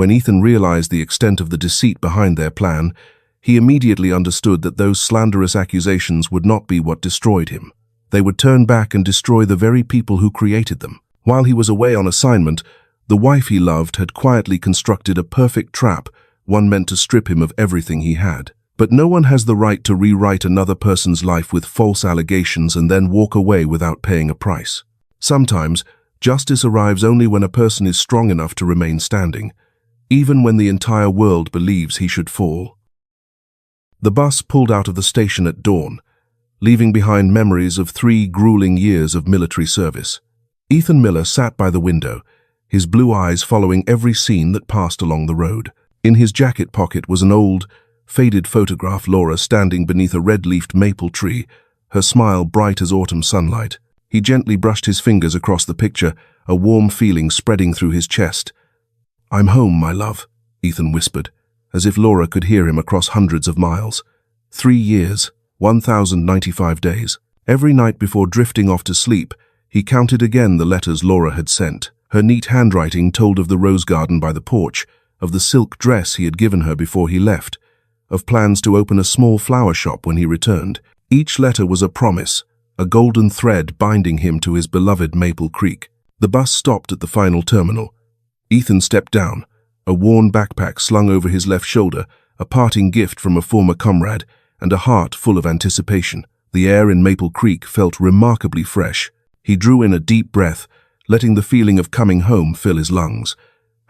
When Ethan realized the extent of the deceit behind their plan, he immediately understood that those slanderous accusations would not be what destroyed him. They would turn back and destroy the very people who created them. While he was away on assignment, the wife he loved had quietly constructed a perfect trap, one meant to strip him of everything he had. But no one has the right to rewrite another person's life with false allegations and then walk away without paying a price. Sometimes, justice arrives only when a person is strong enough to remain standing, even when the entire world believes he should fall. The bus pulled out of the station at dawn, leaving behind memories of 3 grueling years of military service. Ethan Miller sat by the window, his blue eyes following every scene that passed along the road. In his jacket pocket was an old, faded photograph of Laura standing beneath a red-leafed maple tree, her smile bright as autumn sunlight. He gently brushed his fingers across the picture, a warm feeling spreading through his chest. "I'm home, my love," Ethan whispered, as if Laura could hear him across hundreds of miles. 3 years, 1,095 days. Every night before drifting off to sleep, he counted again the letters Laura had sent. Her neat handwriting told of the rose garden by the porch, of the silk dress he had given her before he left, of plans to open a small flower shop when he returned. Each letter was a promise, a golden thread binding him to his beloved Maple Creek. The bus stopped at the final terminal. Ethan stepped down, a worn backpack slung over his left shoulder, a parting gift from a former comrade, and a heart full of anticipation. The air in Maple Creek felt remarkably fresh. He drew in a deep breath, letting the feeling of coming home fill his lungs.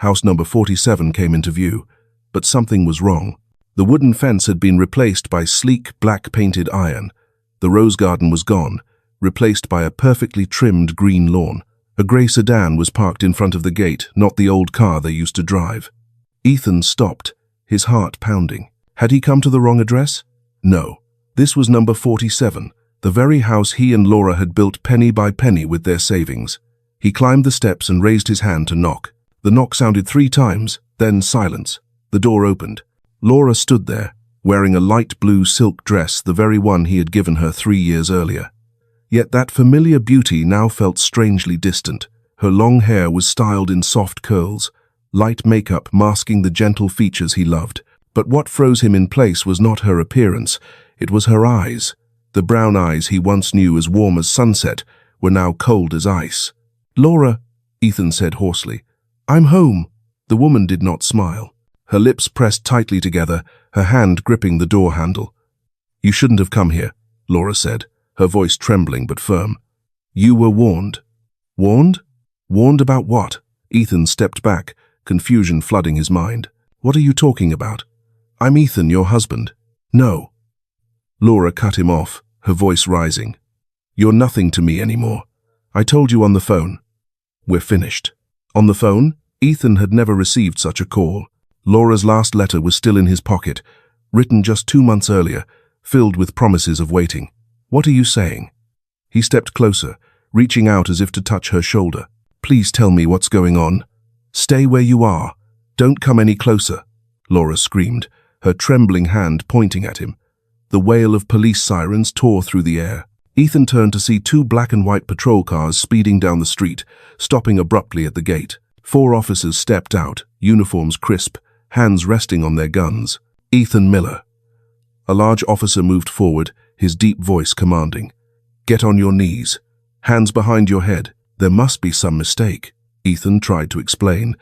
House number 47 came into view, but something was wrong. The wooden fence had been replaced by sleek, black-painted iron. The rose garden was gone, replaced by a perfectly trimmed green lawn. A grey sedan was parked in front of the gate, not the old car they used to drive. Ethan stopped, his heart pounding. Had he come to the wrong address? No. This was number 47, the very house he and Laura had built penny by penny with their savings. He climbed the steps and raised his hand to knock. The knock sounded 3 times, then silence. The door opened. Laura stood there, wearing a light blue silk dress, the very one he had given her 3 years earlier. Yet that familiar beauty now felt strangely distant. Her long hair was styled in soft curls, light makeup masking the gentle features he loved. But what froze him in place was not her appearance, it was her eyes. The brown eyes he once knew as warm as sunset were now cold as ice. "Laura," Ethan said hoarsely, "I'm home." The woman did not smile. Her lips pressed tightly together, her hand gripping the door handle. "You shouldn't have come here," Laura said, her voice trembling but firm. "You were warned." "Warned? Warned about what?" Ethan stepped back, confusion flooding his mind. "What are you talking about?" "I'm Ethan, your husband." "No." Laura cut him off, her voice rising. "You're nothing to me anymore. I told you on the phone. We're finished." On the phone, Ethan had never received such a call. Laura's last letter was still in his pocket, written just 2 months earlier, filled with promises of waiting. "What are you saying?" He stepped closer, reaching out as if to touch her shoulder. "Please tell me what's going on. Stay where you are. Don't come any closer," Laura screamed, her trembling hand pointing at him. The wail of police sirens tore through the air. Ethan turned to see 2 black and white patrol cars speeding down the street, stopping abruptly at the gate. 4 officers stepped out, uniforms crisp, hands resting on their guns. "Ethan Miller." A large officer moved forward, his deep voice commanding. "Get on your knees. Hands behind your head. There must be some mistake," Ethan tried to explain,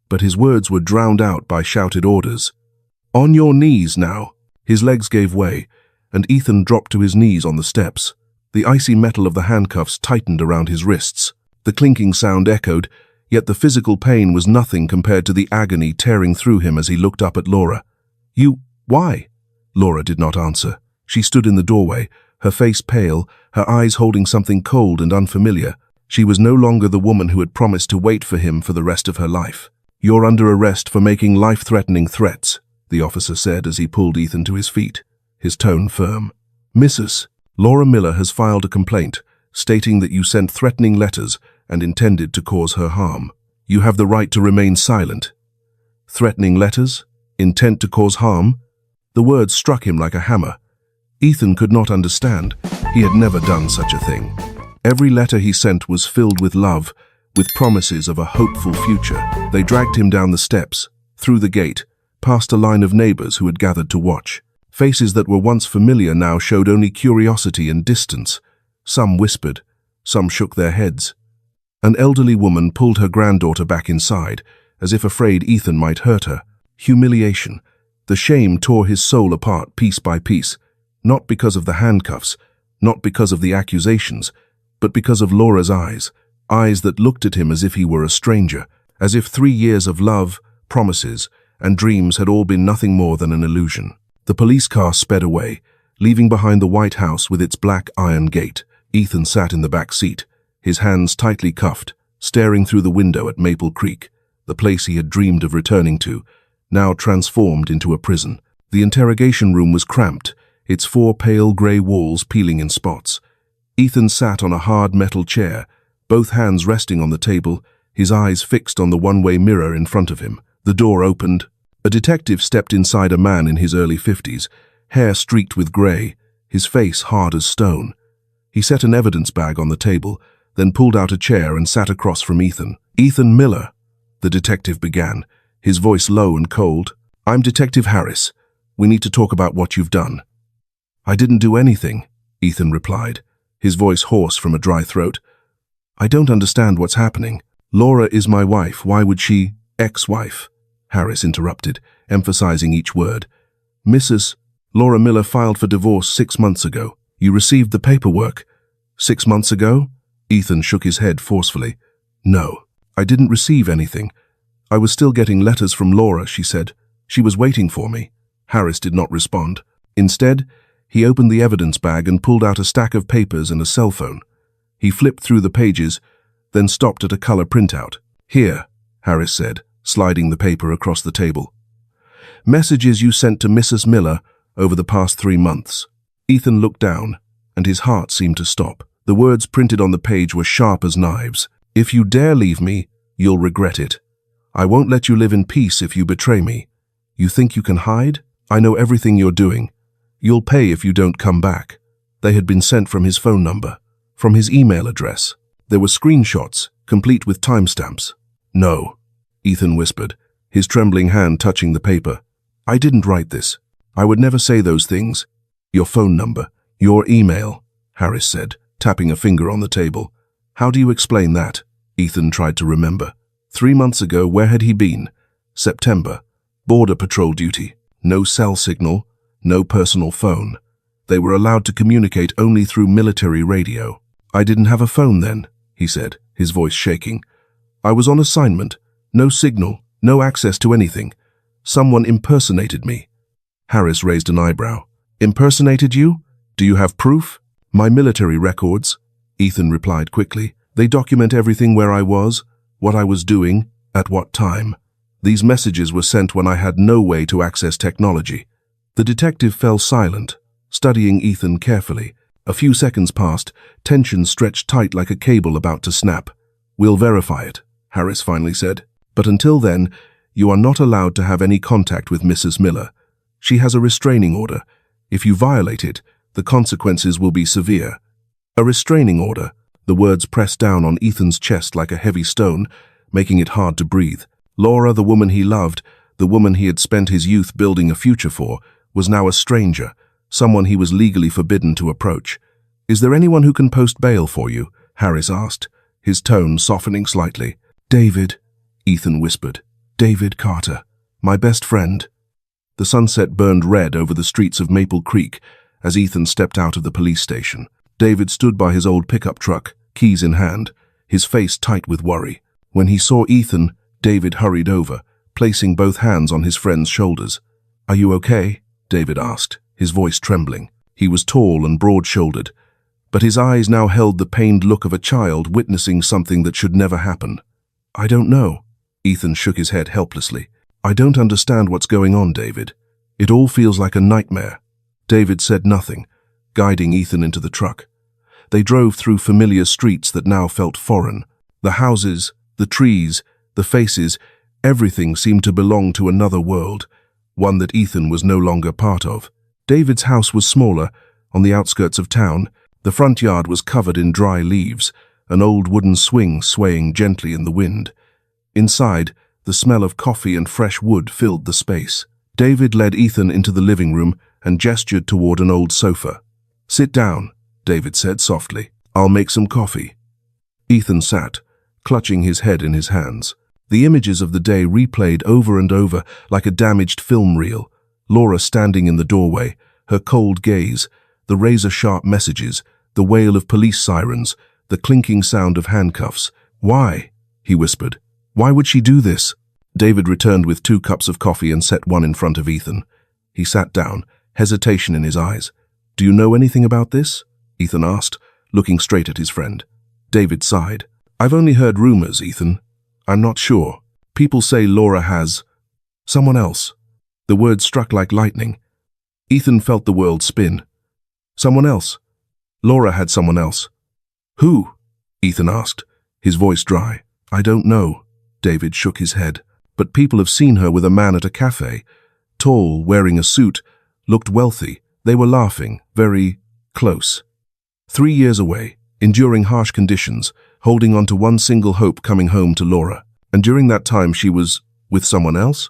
but his words were drowned out by shouted orders. "On your knees now." His legs gave way, and Ethan dropped to his knees on the steps. The icy metal of the handcuffs tightened around his wrists. The clinking sound echoed, yet the physical pain was nothing compared to the agony tearing through him as he looked up at Laura. Why?" Laura did not answer. She stood in the doorway, her face pale, her eyes holding something cold and unfamiliar. She was no longer the woman who had promised to wait for him for the rest of her life. "You're under arrest for making life-threatening threats," the officer said as he pulled Ethan to his feet, his tone firm. "Mrs. Laura Miller has filed a complaint, stating that you sent threatening letters and intended to cause her harm. You have the right to remain silent." Threatening letters? Intent to cause harm? The words struck him like a hammer. Ethan could not understand. He had never done such a thing. Every letter he sent was filled with love, with promises of a hopeful future. They dragged him down the steps, through the gate, past a line of neighbors who had gathered to watch. Faces that were once familiar now showed only curiosity and distance. Some whispered, some shook their heads. An elderly woman pulled her granddaughter back inside, as if afraid Ethan might hurt her. Humiliation. The shame tore his soul apart piece by piece, not because of the handcuffs, not because of the accusations, but because of Laura's eyes, eyes that looked at him as if he were a stranger, as if 3 years of love, promises, and dreams had all been nothing more than an illusion. The police car sped away, leaving behind the White House with its black iron gate. Ethan sat in the back seat, his hands tightly cuffed, staring through the window at Maple Creek, the place he had dreamed of returning to, now transformed into a prison. The interrogation room was cramped, its 4 pale grey walls peeling in spots. Ethan sat on a hard metal chair, both hands resting on the table, his eyes fixed on the one-way mirror in front of him. The door opened. A detective stepped inside a man in his early 50s, hair streaked with grey, his face hard as stone. He set an evidence bag on the table, then pulled out a chair and sat across from Ethan. "Ethan Miller," the detective began, his voice low and cold. "I'm Detective Harris. We need to talk about what you've done." "I didn't do anything," Ethan replied, his voice hoarse from a dry throat. "I don't understand what's happening. Laura is my wife. Why would she—" "Ex-wife," Harris interrupted, emphasizing each word. "Mrs. Laura Miller filed for divorce 6 months ago. You received the paperwork." "6 months ago?" Ethan shook his head forcefully. "No, I didn't receive anything. I was still getting letters from Laura," she said. "She was waiting for me." Harris did not respond. Instead, he opened the evidence bag and pulled out a stack of papers and a cell phone. He flipped through the pages, then stopped at a color printout. "Here," Harris said, sliding the paper across the table. "Messages you sent to Mrs. Miller over the past 3 months." Ethan looked down, and his heart seemed to stop. The words printed on the page were sharp as knives. "If you dare leave me, you'll regret it. I won't let you live in peace if you betray me. You think you can hide? I know everything you're doing. You'll pay if you don't come back." They had been sent from his phone number, from his email address. There were screenshots, complete with timestamps. "No," Ethan whispered, his trembling hand touching the paper. "I didn't write this. I would never say those things. Your phone number, your email," Harris said, tapping a finger on the table. "How do you explain that?" Ethan tried to remember. 3 months ago, where had he been? September. Border patrol duty. No cell signal, no personal phone. They were allowed to communicate only through military radio. "I didn't have a phone then," he said, his voice shaking. "I was on assignment. No signal, no access to anything. Someone impersonated me." Harris raised an eyebrow. "Impersonated you? Do you have proof?" "My military records," Ethan replied quickly. "They document everything, where I was, what I was doing, at what time. These messages were sent when I had no way to access technology." The detective fell silent, studying Ethan carefully. A few seconds passed, tension stretched tight like a cable about to snap. "We'll verify it," Harris finally said. "But until then, you are not allowed to have any contact with Mrs. Miller. She has a restraining order. If you violate it, the consequences will be severe." "A restraining order?" The words pressed down on Ethan's chest like a heavy stone, making it hard to breathe. Laura, the woman he loved, the woman he had spent his youth building a future for, was now a stranger, someone he was legally forbidden to approach. "Is there anyone who can post bail for you?" Harris asked, his tone softening slightly. "David," Ethan whispered. "David Carter, my best friend." The sunset burned red over the streets of Maple Creek as Ethan stepped out of the police station. David stood by his old pickup truck, keys in hand, his face tight with worry. When he saw Ethan, David hurried over, placing both hands on his friend's shoulders. "Are you okay?" David asked, his voice trembling. He was tall and broad-shouldered, but his eyes now held the pained look of a child witnessing something that should never happen. "I don't know." Ethan shook his head helplessly. "I don't understand what's going on, David. It all feels like a nightmare." David said nothing, guiding Ethan into the truck. They drove through familiar streets that now felt foreign. The houses, the trees, the faces, everything seemed to belong to another world, one that Ethan was no longer part of. David's house was smaller, on the outskirts of town. The front yard was covered in dry leaves, an old wooden swing swaying gently in the wind. Inside, The smell of coffee and fresh wood filled the space. David led Ethan into the living room and gestured toward an old sofa. "Sit down," David said softly. "I'll make some coffee." Ethan sat, clutching his head in his hands. The images of the day replayed over and over like a damaged film reel. Laura standing in the doorway, her cold gaze, the razor-sharp messages, the wail of police sirens, the clinking sound of handcuffs. "Why?" he whispered. "Why would she do this?" David returned with 2 cups of coffee and set one in front of Ethan. He sat down, hesitation in his eyes. "Do you know anything about this?" Ethan asked, looking straight at his friend. David sighed. "I've only heard rumors, Ethan. I'm not sure. People say Laura has someone else." The words struck like lightning. Ethan felt the world spin. Someone else? Laura had someone else. "Who?" Ethan asked, his voice dry. "I don't know." David shook his head. "But people have seen her with a man at a cafe. Tall, wearing a suit, looked wealthy. They were laughing, very close. 3 years away, enduring harsh conditions, holding on to one single hope, coming home to Laura. And during that time she was with someone else?"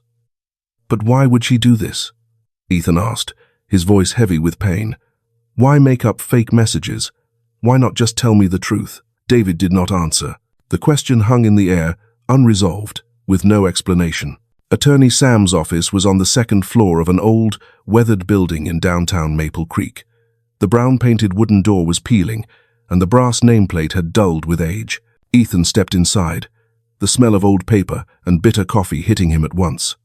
"But why would she do this?" Ethan asked, his voice heavy with pain. "Why make up fake messages? Why not just tell me the truth?" David did not answer. The question hung in the air, unresolved, with no explanation. Attorney Sam's office was on the 2nd floor of an old, weathered building in downtown Maple Creek. The brown-painted wooden door was peeling, and the brass nameplate had dulled with age. Ethan stepped inside, the smell of old paper and bitter coffee hitting him at once.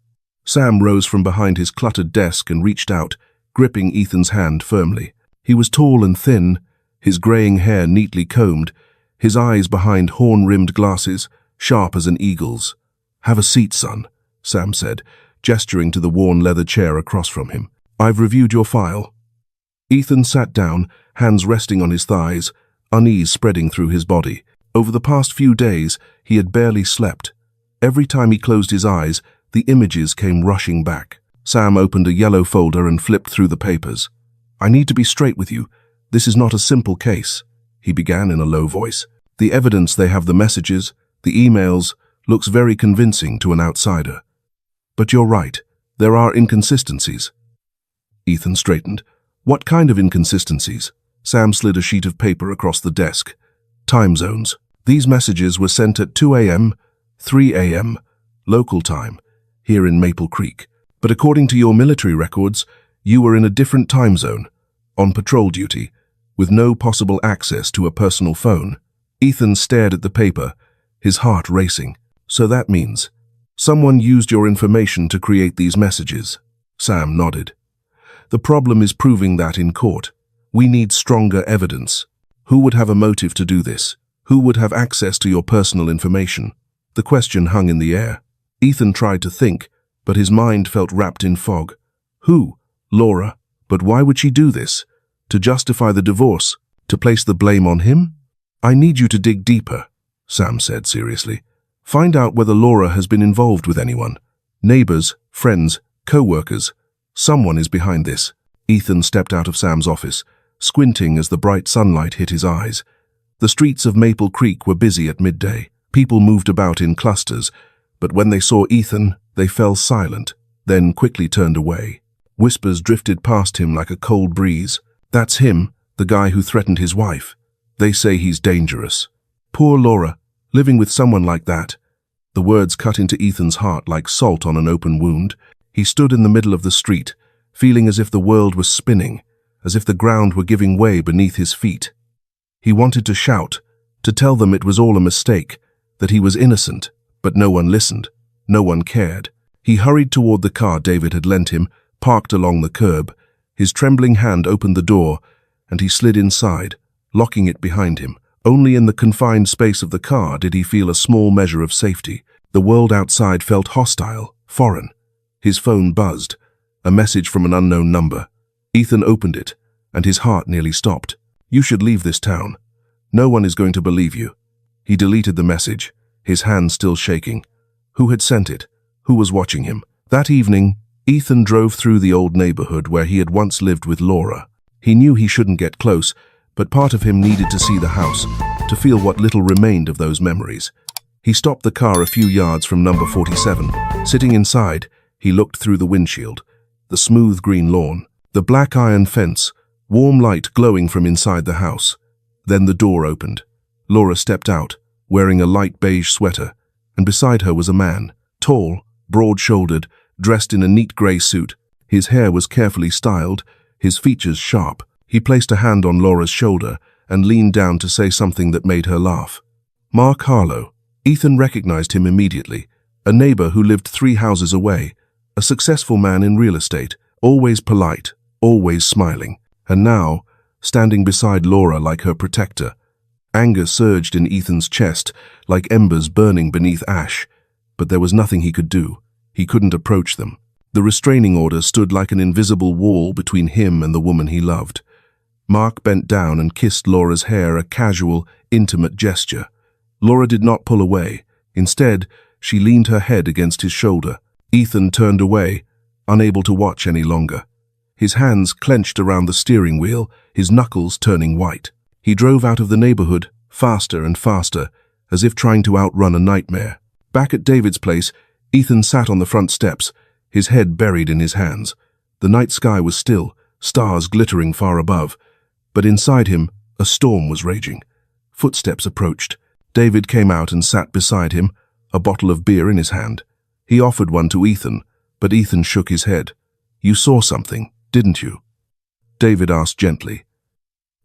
Sam rose from behind his cluttered desk and reached out, gripping Ethan's hand firmly. He was tall and thin, his graying hair neatly combed, his eyes behind horn-rimmed glasses, sharp as an eagle's. "Have a seat, son," Sam said, gesturing to the worn leather chair across from him. "I've reviewed your file." Ethan sat down, hands resting on his thighs, unease spreading through his body. Over the past few days, he had barely slept. Every time he closed his eyes, the images came rushing back. Sam opened a yellow folder and flipped through the papers. "I need to be straight with you. This is not a simple case," he began in a low voice. "The evidence, they have the messages, the emails, looks very convincing to an outsider. But you're right, there are inconsistencies." Ethan straightened. "What kind of inconsistencies?" Sam slid a sheet of paper across the desk. "Time zones. These messages were sent at 2 a.m., 3 a.m., local time, here in Maple Creek. But according to your military records, you were in a different time zone, on patrol duty, with no possible access to a personal phone." Ethan stared at the paper, his heart racing. "So that means someone used your information to create these messages?" Sam nodded. "The problem is proving that in court. We need stronger evidence. Who would have a motive to do this? Who would have access to your personal information?" The question hung in the air. Ethan tried to think, but his mind felt wrapped in fog. Who? Laura. But why would she do this? To justify the divorce? To place the blame on him? "I need you to dig deeper," Sam said seriously. "Find out whether Laura has been involved with anyone. Neighbors, friends, co-workers. Someone is behind this." Ethan stepped out of Sam's office, squinting as the bright sunlight hit his eyes. The streets of Maple Creek were busy at midday. People moved about in clusters, but when they saw Ethan, they fell silent, then quickly turned away. Whispers drifted past him like a cold breeze. "That's him, the guy who threatened his wife. They say he's dangerous. Poor Laura, living with someone like that." The words cut into Ethan's heart like salt on an open wound. He stood in the middle of the street, feeling as if the world was spinning, as if the ground were giving way beneath his feet. He wanted to shout, to tell them it was all a mistake, that he was innocent, but no one listened, no one cared. He hurried toward the car David had lent him, parked along the curb. His trembling hand opened the door, and he slid inside, locking it behind him. Only in the confined space of the car did he feel a small measure of safety. The world outside felt hostile, foreign. His phone buzzed, a message from an unknown number. Ethan opened it, and his heart nearly stopped. "You should leave this town. No one is going to believe you." He deleted the message, his hand still shaking. Who had sent it? Who was watching him? That evening, Ethan drove through the old neighborhood where he had once lived with Laura. He knew he shouldn't get close, but part of him needed to see the house, to feel what little remained of those memories. He stopped the car a few yards from number 47. Sitting inside, he looked through the windshield. The smooth green lawn, the black iron fence, warm light glowing from inside the house. Then the door opened. Laura stepped out, wearing a light beige sweater, and beside her was a man, tall, broad-shouldered, dressed in a neat grey suit. His hair was carefully styled, his features sharp. He placed a hand on Laura's shoulder and leaned down to say something that made her laugh. Mark Harlow. Ethan recognized him immediately, a neighbor who lived 3 houses away, a successful man in real estate, always polite, always smiling, and now, standing beside Laura like her protector. Anger surged in Ethan's chest, like embers burning beneath ash, but there was nothing he could do. He couldn't approach them. The restraining order stood like an invisible wall between him and the woman he loved. Mark bent down and kissed Laura's hair, a casual, intimate gesture. Laura did not pull away. Instead, she leaned her head against his shoulder. Ethan turned away, unable to watch any longer. His hands clenched around the steering wheel, his knuckles turning white. He drove out of the neighborhood, faster and faster, as if trying to outrun a nightmare. Back at David's place, Ethan sat on the front steps, his head buried in his hands. The night sky was still, stars glittering far above. But inside him, a storm was raging. Footsteps approached. David came out and sat beside him, a bottle of beer in his hand. He offered one to Ethan, but Ethan shook his head. "You saw something, didn't you?" David asked gently.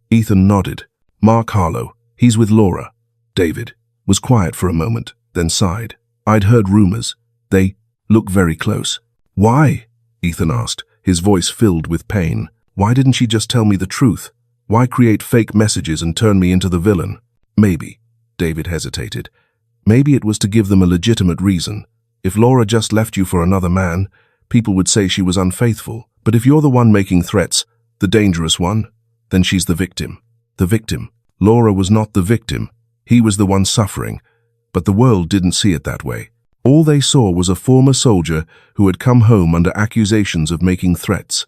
Ethan nodded. "Mark Harlow, he's with Laura." David was quiet for a moment, then sighed. "I'd heard rumors. They look very close." "Why?" Ethan asked, his voice filled with pain. "Why didn't she just tell me the truth? Why create fake messages and turn me into the villain?" "Maybe," David hesitated. "Maybe it was to give them a legitimate reason. If Laura just left you for another man, people would say she was unfaithful. But if you're the one making threats, the dangerous one, then she's the victim." The victim. Laura was not the victim. He was the one suffering. But the world didn't see it that way. All they saw was a former soldier who had come home under accusations of making threats.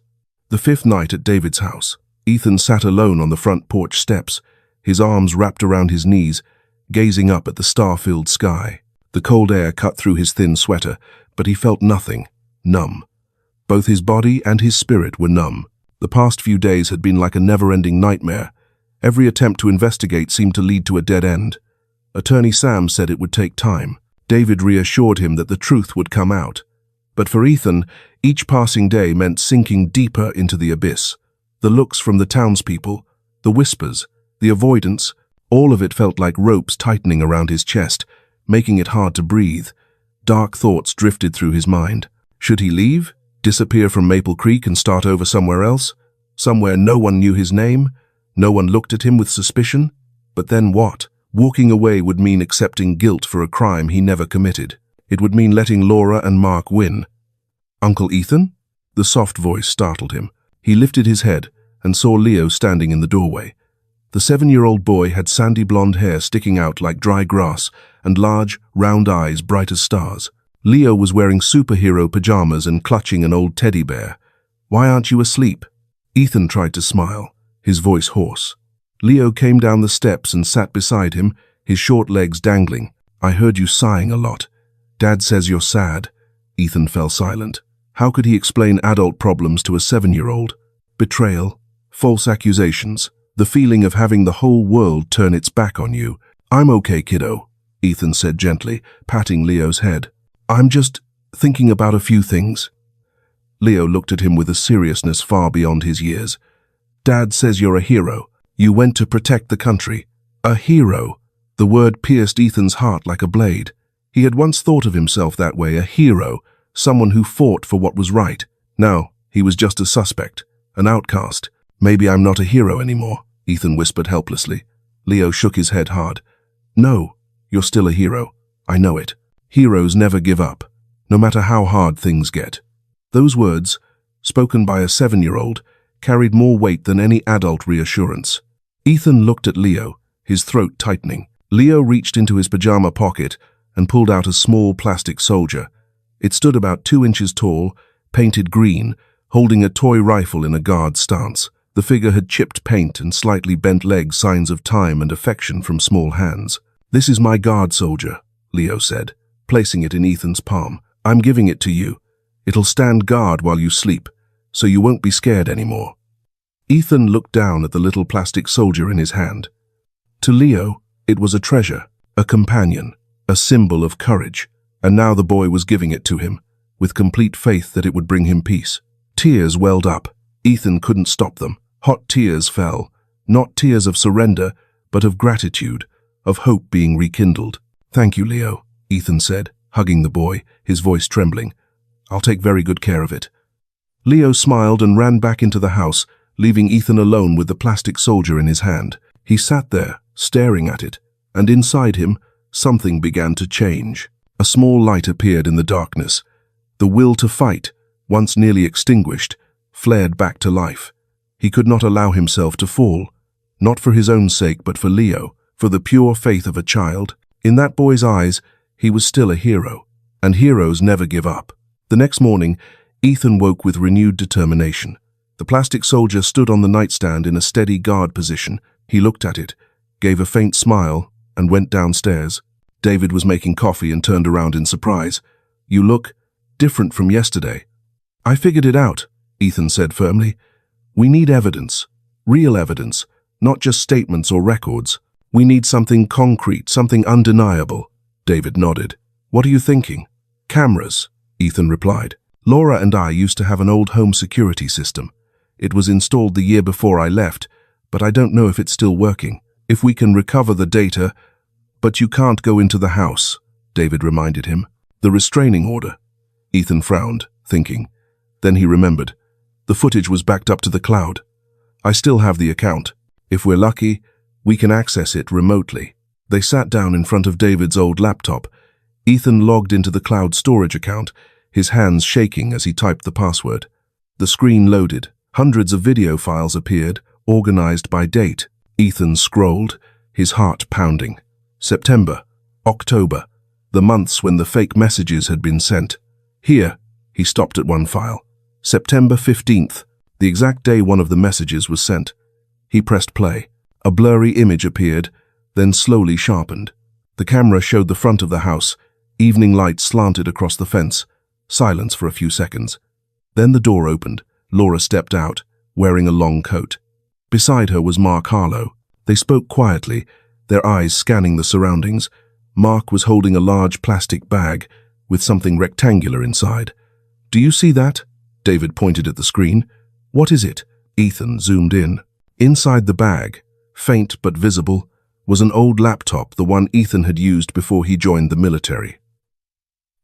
The 5th night at David's house, Ethan sat alone on the front porch steps, his arms wrapped around his knees, gazing up at the star-filled sky. The cold air cut through his thin sweater, but he felt nothing, numb. Both his body and his spirit were numb. The past few days had been like a never-ending nightmare. Every attempt to investigate seemed to lead to a dead end. Attorney Sam said it would take time. David reassured him that the truth would come out. But for Ethan, each passing day meant sinking deeper into the abyss. The looks from the townspeople, the whispers, the avoidance, all of it felt like ropes tightening around his chest, making it hard to breathe. Dark thoughts drifted through his mind. Should he leave? Disappear from Maple Creek and start over somewhere else? Somewhere no one knew his name? No one looked at him with suspicion? But then what? Walking away would mean accepting guilt for a crime he never committed. It would mean letting Laura and Mark win. "Uncle Ethan?" The soft voice startled him. He lifted his head and saw Leo standing in the doorway. The 7-year-old boy had sandy blonde hair sticking out like dry grass and large, round eyes bright as stars. Leo was wearing superhero pajamas and clutching an old teddy bear. "Why aren't you asleep?" Ethan tried to smile, his voice hoarse. Leo came down the steps and sat beside him, his short legs dangling. "I heard you sighing a lot. Dad says you're sad." Ethan fell silent. How could he explain adult problems to a 7-year-old? Betrayal, false accusations, the feeling of having the whole world turn its back on you. "I'm okay, kiddo," Ethan said gently, patting Leo's head. "I'm just thinking about a few things." Leo looked at him with a seriousness far beyond his years. "Dad says you're a hero. You went to protect the country." A hero. The word pierced Ethan's heart like a blade. He had once thought of himself that way, a hero, someone who fought for what was right. Now, he was just a suspect, an outcast. "Maybe I'm not a hero anymore," Ethan whispered helplessly. Leo shook his head hard. "No, you're still a hero. I know it. Heroes never give up, no matter how hard things get." Those words, spoken by a 7-year-old, carried more weight than any adult reassurance. Ethan looked at Leo, his throat tightening. Leo reached into his pajama pocket and pulled out a small plastic soldier. It stood about 2 inches tall, painted green, holding a toy rifle in a guard stance. The figure had chipped paint and slightly bent legs, signs of time and affection from small hands. "This is my guard soldier," Leo said, placing it in Ethan's palm. "I'm giving it to you. It'll stand guard while you sleep, so you won't be scared anymore." Ethan looked down at the little plastic soldier in his hand. To Leo, it was a treasure, a companion, a symbol of courage, and now the boy was giving it to him, with complete faith that it would bring him peace. Tears welled up. Ethan couldn't stop them. Hot tears fell, not tears of surrender, but of gratitude, of hope being rekindled. "Thank you, Leo," Ethan said, hugging the boy, his voice trembling. "I'll take very good care of it." Leo smiled and ran back into the house, leaving Ethan alone with the plastic soldier in his hand. He sat there, staring at it, and inside him, something began to change. A small light appeared in the darkness. The will to fight, once nearly extinguished, flared back to life. He could not allow himself to fall, not for his own sake but for Leo, for the pure faith of a child. In that boy's eyes, he was still a hero, and heroes never give up. The next morning, Ethan woke with renewed determination. The plastic soldier stood on the nightstand in a steady guard position. He looked at it, gave a faint smile, and went downstairs. David was making coffee and turned around in surprise. "You look different from yesterday." "I figured it out," Ethan said firmly. "We need evidence, real evidence, not just statements or records. We need something concrete, something undeniable." David nodded. "What are you thinking?" "Cameras," Ethan replied. "Laura and I used to have an old home security system. It was installed the year before I left, but I don't know if it's still working. If we can recover the data—" "But you can't go into the house," David reminded him. "The restraining order." Ethan frowned, thinking. Then he remembered. The footage was backed up to the cloud. "I still have the account. If we're lucky, we can access it remotely." They sat down in front of David's old laptop. Ethan logged into the cloud storage account, his hands shaking as he typed the password. The screen loaded. Hundreds of video files appeared, organized by date. Ethan scrolled, his heart pounding. September, October, the months when the fake messages had been sent. Here, he stopped at one file. September 15th, the exact day one of the messages was sent. He pressed play. A blurry image appeared, then slowly sharpened. The camera showed the front of the house. Evening light slanted across the fence. Silence for a few seconds. Then the door opened. Laura stepped out, wearing a long coat. Beside her was Mark Harlow. They spoke quietly, their eyes scanning the surroundings. Mark was holding a large plastic bag with something rectangular inside. "Do you see that?" David pointed at the screen. "What is it?" Ethan zoomed in. Inside the bag, faint but visible, was an old laptop, the one Ethan had used before he joined the military.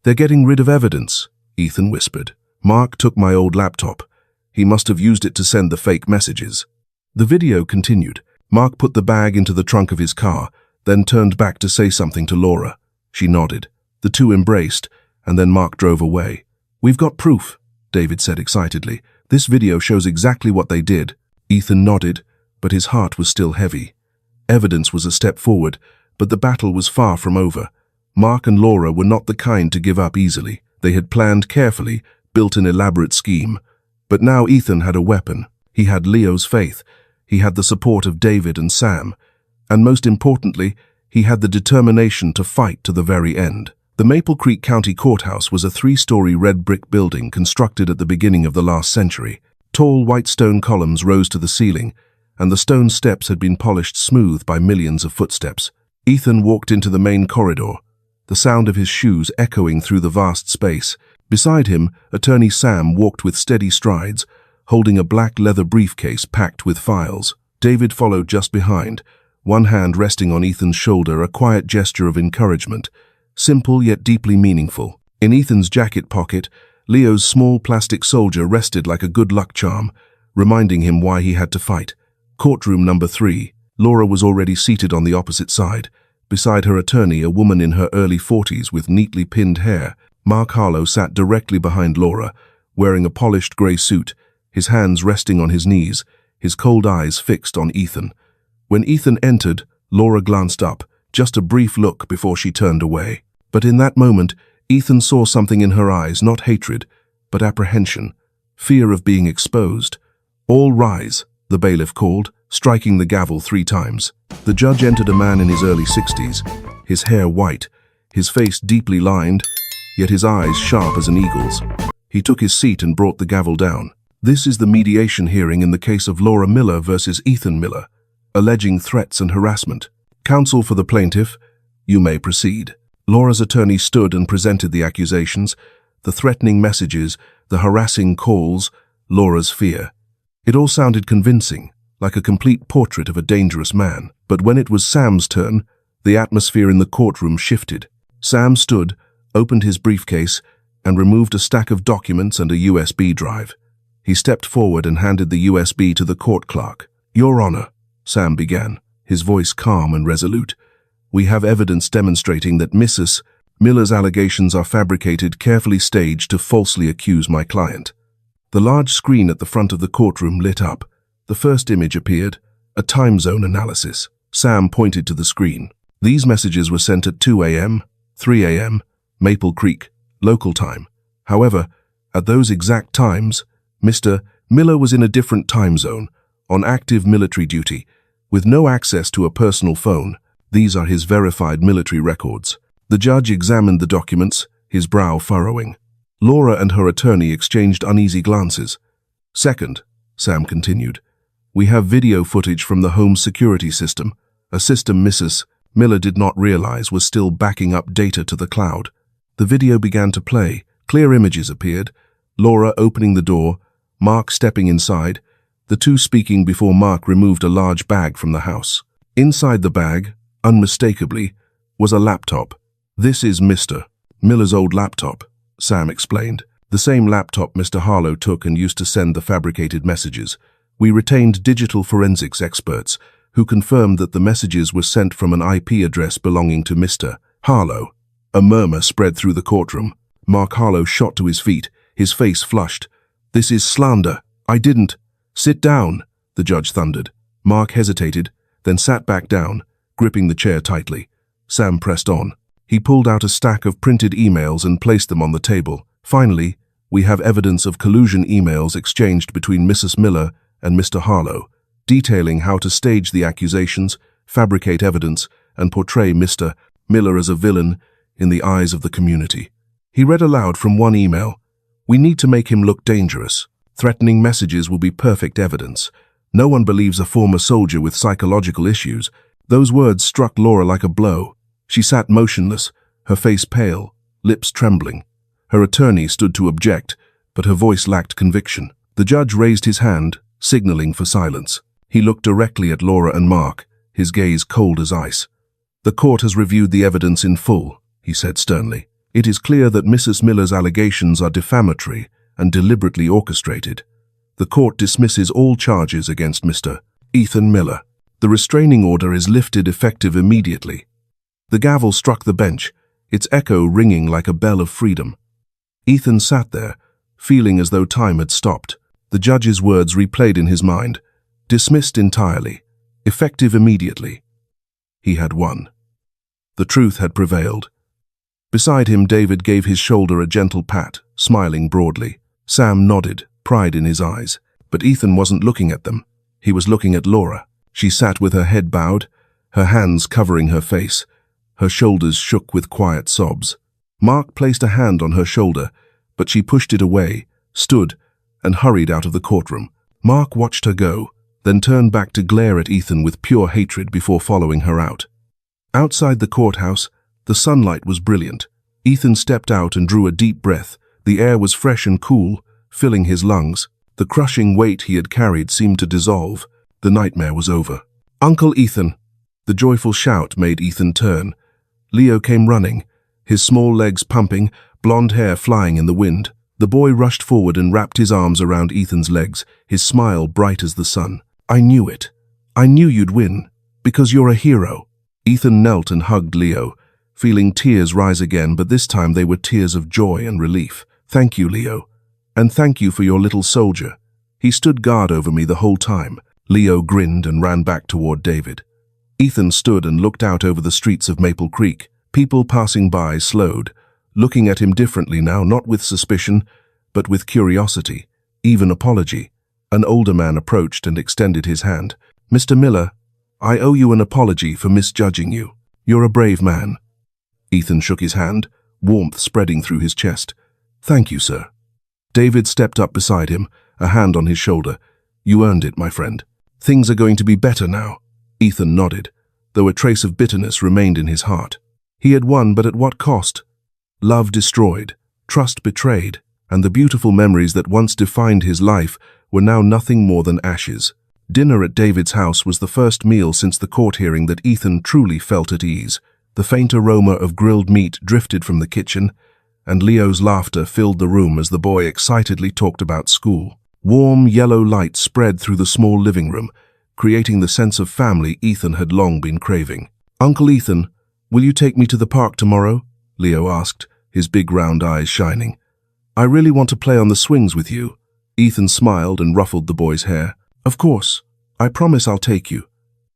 "They're getting rid of evidence," Ethan whispered. "Mark took my old laptop. He must have used it to send the fake messages." The video continued. Mark put the bag into the trunk of his car, then turned back to say something to Laura. She nodded. The two embraced, and then Mark drove away. "We've got proof," David said excitedly. "This video shows exactly what they did." Ethan nodded, but his heart was still heavy. Evidence was a step forward, but the battle was far from over. Mark and Laura were not the kind to give up easily. They had planned carefully, built an elaborate scheme. But now Ethan had a weapon. He had Leo's faith. He had the support of David and Sam. And most importantly, he had the determination to fight to the very end. The Maple Creek County Courthouse was a 3-story red brick building constructed at the beginning of the last century. Tall white stone columns rose to the ceiling, and the stone steps had been polished smooth by millions of footsteps. Ethan walked into the main corridor, the sound of his shoes echoing through the vast space. Beside him, Attorney Sam walked with steady strides, holding a black leather briefcase packed with files. David followed just behind, one hand resting on Ethan's shoulder, a quiet gesture of encouragement, simple yet deeply meaningful. In Ethan's jacket pocket, Leo's small plastic soldier rested like a good luck charm, reminding him why he had to fight. Courtroom number 3. Laura was already seated on the opposite side. Beside her attorney, a woman in her early 40s with neatly pinned hair. Mark Harlow sat directly behind Laura, wearing a polished grey suit, his hands resting on his knees, his cold eyes fixed on Ethan. When Ethan entered, Laura glanced up, just a brief look before she turned away. But in that moment, Ethan saw something in her eyes, not hatred, but apprehension, fear of being exposed. "All rise," the bailiff called, striking the gavel 3 times. The judge entered, a man in his early 60s, his hair white, his face deeply lined, yet his eyes sharp as an eagle's. He took his seat and brought the gavel down. This is the mediation hearing in the case of Laura Miller versus Ethan Miller, alleging threats and harassment. Counsel for the plaintiff, you may proceed. Laura's attorney stood and presented the accusations, the threatening messages, the harassing calls, Laura's fear. It all sounded convincing, like a complete portrait of a dangerous man. But when it was Sam's turn, the atmosphere in the courtroom shifted. Sam stood, opened his briefcase, and removed a stack of documents and a USB drive. He stepped forward and handed the USB to the court clerk. "Your Honor," Sam began, his voice calm and resolute, "we have evidence demonstrating that Mrs. Miller's allegations are fabricated, carefully staged to falsely accuse my client." The large screen at the front of the courtroom lit up. The first image appeared, a time zone analysis. Sam pointed to the screen. These messages were sent at 2 a.m., 3 a.m., Maple Creek, local time. However, at those exact times, Mr. Miller was in a different time zone, on active military duty, with no access to a personal phone. These are his verified military records. The judge examined the documents, his brow furrowing. Laura and her attorney exchanged uneasy glances. "Second," Sam continued, "we have video footage from the home security system, a system Mrs. Miller did not realize was still backing up data to the cloud." The video began to play. Clear images appeared, Laura opening the door, Mark stepping inside, the two speaking before Mark removed a large bag from the house. Inside the bag, unmistakably, was a laptop. "This is Mr. Miller's old laptop," Sam explained. "The same laptop Mr. Harlow took and used to send the fabricated messages. We retained digital forensics experts who confirmed that the messages were sent from an IP address belonging to Mr. Harlow." A murmur spread through the courtroom. Mark Harlow shot to his feet, his face flushed. "This is slander. I didn't." "Sit down," the judge thundered. Mark hesitated, then sat back down, gripping the chair tightly. Sam pressed on. He pulled out a stack of printed emails and placed them on the table. "Finally, we have evidence of collusion emails exchanged between Mrs. Miller and Mr. Harlow, detailing how to stage the accusations, fabricate evidence, and portray Mr. Miller as a villain in the eyes of the community." He read aloud from one email. "We need to make him look dangerous. Threatening messages will be perfect evidence. No one believes a former soldier with psychological issues." Those words struck Laura like a blow. She sat motionless, her face pale, lips trembling. Her attorney stood to object, but her voice lacked conviction. The judge raised his hand, signaling for silence. He looked directly at Laura and Mark, his gaze cold as ice. "The court has reviewed the evidence in full," he said sternly. "It is clear that Mrs. Miller's allegations are defamatory and deliberately orchestrated. The court dismisses all charges against Mr. Ethan Miller. The restraining order is lifted effective immediately." The gavel struck the bench, its echo ringing like a bell of freedom. Ethan sat there, feeling as though time had stopped. The judge's words replayed in his mind. Dismissed entirely. Effective immediately. He had won. The truth had prevailed. Beside him, David gave his shoulder a gentle pat, smiling broadly. Sam nodded, pride in his eyes. But Ethan wasn't looking at them. He was looking at Laura. She sat with her head bowed, her hands covering her face. Her shoulders shook with quiet sobs. Mark placed a hand on her shoulder, but she pushed it away, stood, and hurried out of the courtroom. Mark watched her go, then turned back to glare at Ethan with pure hatred before following her out. Outside the courthouse, the sunlight was brilliant. Ethan stepped out and drew a deep breath. The air was fresh and cool, filling his lungs. The crushing weight he had carried seemed to dissolve. The nightmare was over. "Uncle Ethan!" The joyful shout made Ethan turn. Leo came running, his small legs pumping, blonde hair flying in the wind. The boy rushed forward and wrapped his arms around Ethan's legs, his smile bright as the sun. "I knew it. I knew you'd win, because you're a hero." Ethan knelt and hugged Leo, feeling tears rise again, but this time they were tears of joy and relief. "Thank you, Leo. And thank you for your little soldier. He stood guard over me the whole time." Leo grinned and ran back toward David. Ethan stood and looked out over the streets of Maple Creek. People passing by slowed, looking at him differently now, not with suspicion, but with curiosity, even apology. An older man approached and extended his hand. "Mr. Miller, I owe you an apology for misjudging you. You're a brave man." Ethan shook his hand, warmth spreading through his chest. "Thank you, sir." David stepped up beside him, a hand on his shoulder. "You earned it, my friend. Things are going to be better now." Ethan nodded, though a trace of bitterness remained in his heart. He had won, but at what cost? Love destroyed, trust betrayed, and the beautiful memories that once defined his life were now nothing more than ashes. Dinner at David's house was the first meal since the court hearing that Ethan truly felt at ease. The faint aroma of grilled meat drifted from the kitchen, and Leo's laughter filled the room as the boy excitedly talked about school. Warm yellow light spread through the small living room, creating the sense of family Ethan had long been craving. "Uncle Ethan, will you take me to the park tomorrow?" Leo asked, his big round eyes shining. "I really want to play on the swings with you." Ethan smiled and ruffled the boy's hair. "Of course. I promise I'll take you."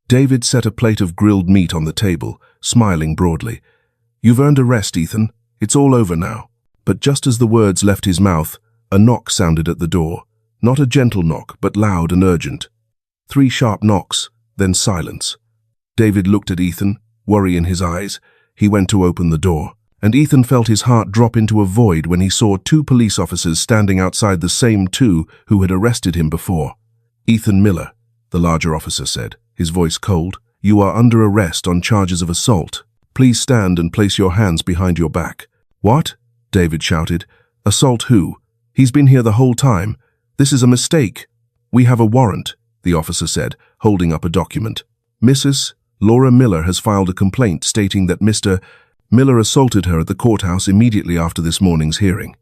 David set a plate of grilled meat on the table, smiling broadly. "You've earned a rest, Ethan. It's all over now." But just as the words left his mouth, a knock sounded at the door. Not a gentle knock, but loud and urgent. 3 sharp knocks, then silence. David looked at Ethan, worry in his eyes. He went to open the door, and Ethan felt his heart drop into a void when he saw 2 police officers standing outside the same 2 who had arrested him before. "Ethan Miller," the larger officer said, his voice cold, "you are under arrest on charges of assault. Please stand and place your hands behind your back." "What?" David shouted. "Assault who? He's been here the whole time. This is a mistake." "We have a warrant," the officer said, holding up a document. "Mrs. Laura Miller has filed a complaint stating that Mr. Miller assaulted her at the courthouse immediately after this morning's hearing."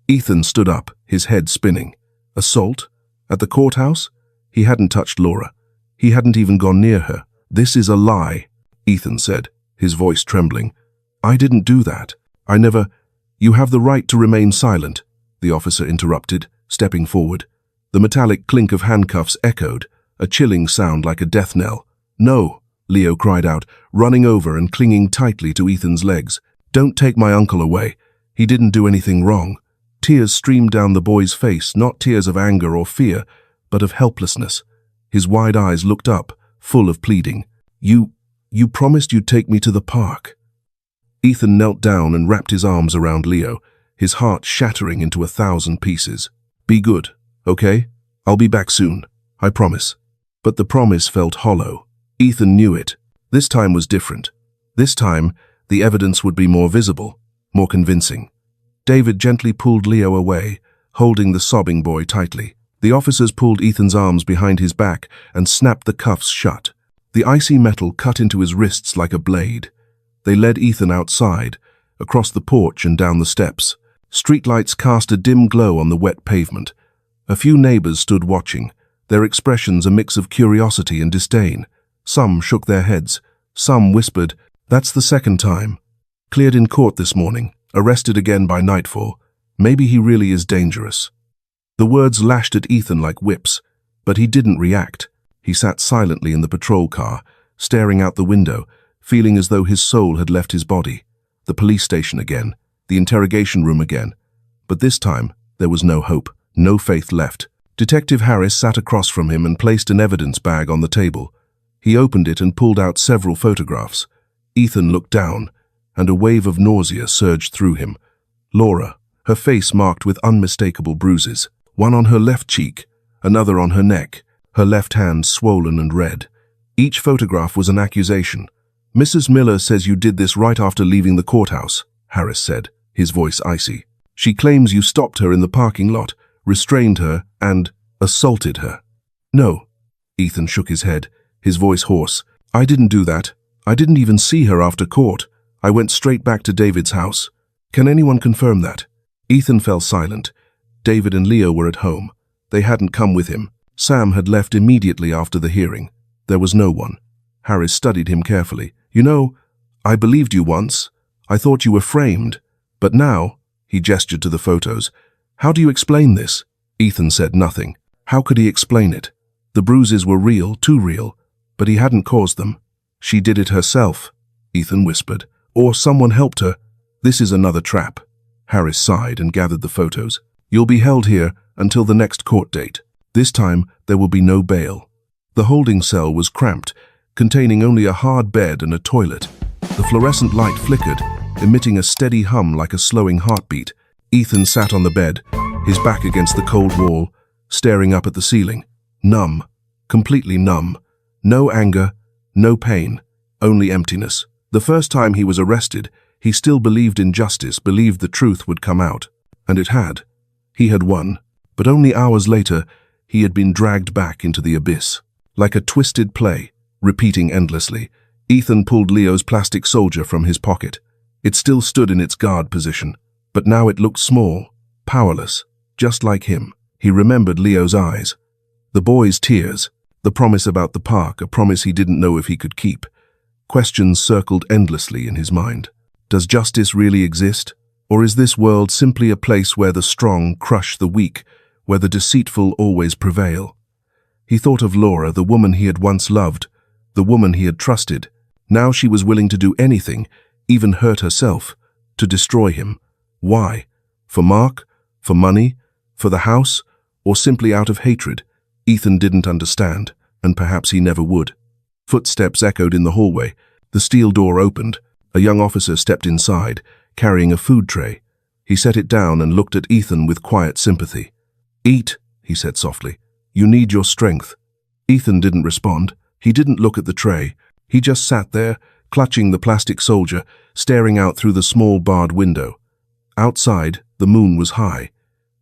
Ethan stood up, his head spinning. Assault? At the courthouse? He hadn't touched Laura. He hadn't even gone near her. "This is a lie," Ethan said, his voice trembling. "I didn't do that. I never—" "You have the right to remain silent," the officer interrupted, stepping forward. The metallic clink of handcuffs echoed, a chilling sound like a death knell. "No," Leo cried out, running over and clinging tightly to Ethan's legs. "Don't take my uncle away. He didn't do anything wrong." Tears streamed down the boy's face, not tears of anger or fear, but of helplessness. His wide eyes looked up, full of pleading. You promised you'd take me to the park." Ethan knelt down and wrapped his arms around Leo, his heart shattering into 1,000 pieces. "Be good, okay? I'll be back soon. I promise." But the promise felt hollow. Ethan knew it. This time was different. This time, the evidence would be more visible, more convincing. David gently pulled Leo away, holding the sobbing boy tightly. The officers pulled Ethan's arms behind his back and snapped the cuffs shut. The icy metal cut into his wrists like a blade. They led Ethan outside, across the porch and down the steps. Streetlights cast a dim glow on the wet pavement. A few neighbors stood watching, their expressions a mix of curiosity and disdain. Some shook their heads. Some whispered, "That's the second time. Cleared in court this morning, arrested again by nightfall. Maybe he really is dangerous." The words lashed at Ethan like whips, but he didn't react. He sat silently in the patrol car, staring out the window, feeling as though his soul had left his body. The police station again, the interrogation room again. But this time, there was no hope, no faith left. Detective Harris sat across from him and placed an evidence bag on the table. He opened it and pulled out several photographs. Ethan looked down, and a wave of nausea surged through him. Laura, her face marked with unmistakable bruises, one on her left cheek, another on her neck, her left hand swollen and red. Each photograph was an accusation. "Mrs. Miller says you did this right after leaving the courthouse," Harris said, his voice icy. "She claims you stopped her in the parking lot, restrained her, and assaulted her." "No," Ethan shook his head, his voice hoarse. "I didn't do that. I didn't even see her after court. I went straight back to David's house. Can anyone confirm that?" Ethan fell silent. David and Leo were at home. They hadn't come with him. Sam had left immediately after the hearing. There was no one. Harris studied him carefully. "You know, I believed you once. I thought you were framed. But now," he gestured to the photos, "how do you explain this?" Ethan said nothing. How could he explain it? The bruises were real, too real, but he hadn't caused them. "She did it herself," Ethan whispered. "Or someone helped her. This is another trap." Harris sighed and gathered the photos. "You'll be held here until the next court date. This time, there will be no bail." The holding cell was cramped, containing only a hard bed and a toilet. The fluorescent light flickered, emitting a steady hum like a slowing heartbeat. Ethan sat on the bed, his back against the cold wall, staring up at the ceiling. Numb, completely numb. No anger, no pain, only emptiness. The first time he was arrested, he still believed in justice, believed the truth would come out. And it had. He had won. But only hours later, he had been dragged back into the abyss. Like a twisted play, repeating endlessly, Ethan pulled Leo's plastic soldier from his pocket. It still stood in its guard position, but now it looked small, powerless, just like him. He remembered Leo's eyes, the boy's tears, the promise about the park, a promise he didn't know if he could keep. Questions circled endlessly in his mind. Does justice really exist? Or is this world simply a place where the strong crush the weak, where the deceitful always prevail? He thought of Laura, the woman he had once loved, the woman he had trusted. Now she was willing to do anything, even hurt herself, to destroy him. Why? For Mark? For money? For the house? Or simply out of hatred? Ethan didn't understand, and perhaps he never would. Footsteps echoed in the hallway. The steel door opened. A young officer stepped inside, carrying a food tray. He set it down and looked at Ethan with quiet sympathy. "Eat," he said softly. "You need your strength." Ethan didn't respond. He didn't look at the tray. He just sat there, clutching the plastic soldier, staring out through the small barred window. Outside, the moon was high.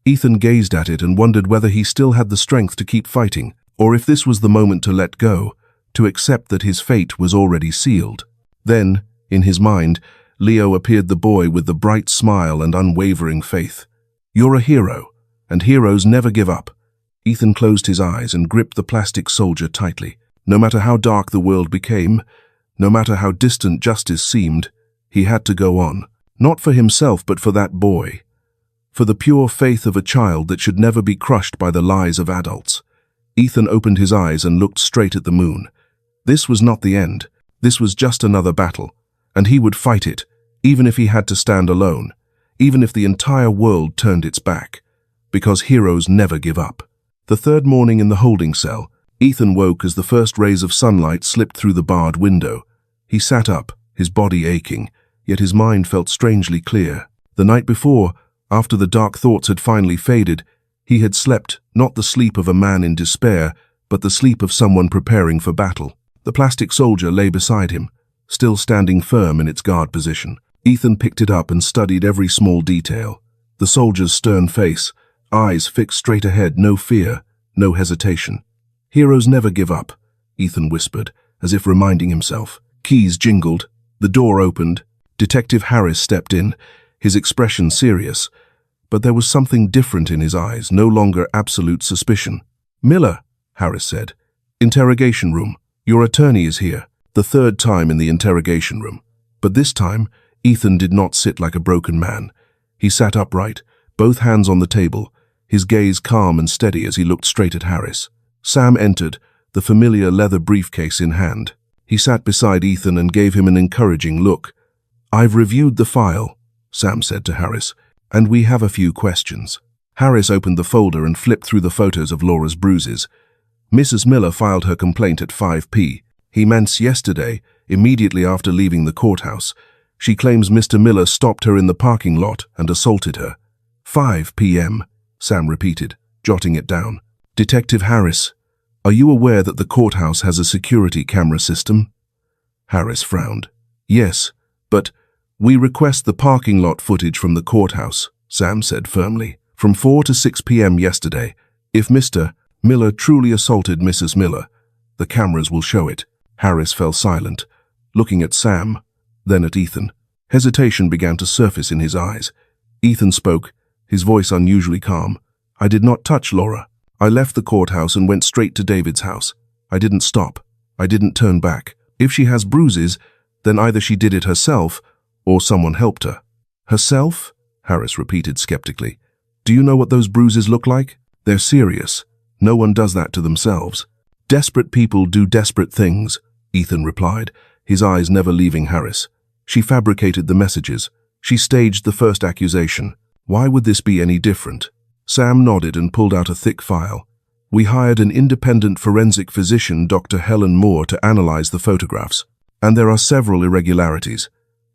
Ethan gazed at it and wondered whether he still had the strength to keep fighting, or if this was the moment to let go, to accept that his fate was already sealed. Then, in his mind, Leo appeared, the boy with the bright smile and unwavering faith. "You're a hero, and heroes never give up." Ethan closed his eyes and gripped the plastic soldier tightly. No matter how dark the world became, no matter how distant justice seemed, he had to go on. Not for himself, but for that boy. For the pure faith of a child that should never be crushed by the lies of adults. Ethan opened his eyes and looked straight at the moon. This was not the end. This was just another battle, and he would fight it, even if he had to stand alone, even if the entire world turned its back, because heroes never give up. The third morning in the holding cell, Ethan woke as the first rays of sunlight slipped through the barred window. He sat up, his body aching, yet his mind felt strangely clear. The night before, after the dark thoughts had finally faded, he had slept not the sleep of a man in despair, but the sleep of someone preparing for battle. The plastic soldier lay beside him, still standing firm in its guard position. Ethan picked it up and studied every small detail. The soldier's stern face, eyes fixed straight ahead, no fear, no hesitation. "Heroes never give up," Ethan whispered, as if reminding himself. Keys jingled. The door opened. Detective Harris stepped in, his expression serious. But there was something different in his eyes, no longer absolute suspicion. "Miller," Harris said. "Interrogation room. Your attorney is here." The third time in the interrogation room. But this time, Ethan did not sit like a broken man. He sat upright, both hands on the table, his gaze calm and steady as he looked straight at Harris. Sam entered, the familiar leather briefcase in hand. He sat beside Ethan and gave him an encouraging look. "I've reviewed the file," Sam said to Harris, "and we have a few questions." Harris opened the folder and flipped through the photos of Laura's bruises. Mrs. Miller filed her complaint at 5 p. He meant yesterday, immediately after leaving the courthouse. She claims Mr. Miller stopped her in the parking lot and assaulted her. 5 p.m., Sam repeated, jotting it down. "Detective Harris, are you aware that the courthouse has a security camera system?" Harris frowned. "Yes, but we request the parking lot footage from the courthouse," Sam said firmly. "From 4 to 6 p.m. yesterday. If Mr. Miller truly assaulted Mrs. Miller, the cameras will show it." Harris fell silent, looking at Sam, then at Ethan. Hesitation began to surface in his eyes. Ethan spoke, his voice unusually calm. "I did not touch Laura. I left the courthouse and went straight to David's house. I didn't stop. I didn't turn back. If she has bruises, then either she did it herself or someone helped her." "Herself?" Harris repeated skeptically. "Do you know what those bruises look like? They're serious. No one does that to themselves." "Desperate people do desperate things," Ethan replied, his eyes never leaving Harris. "She fabricated the messages. She staged the first accusation. Why would this be any different?" Sam nodded and pulled out a thick file. "We hired an independent forensic physician, Dr. Helen Moore, to analyze the photographs. And there are several irregularities.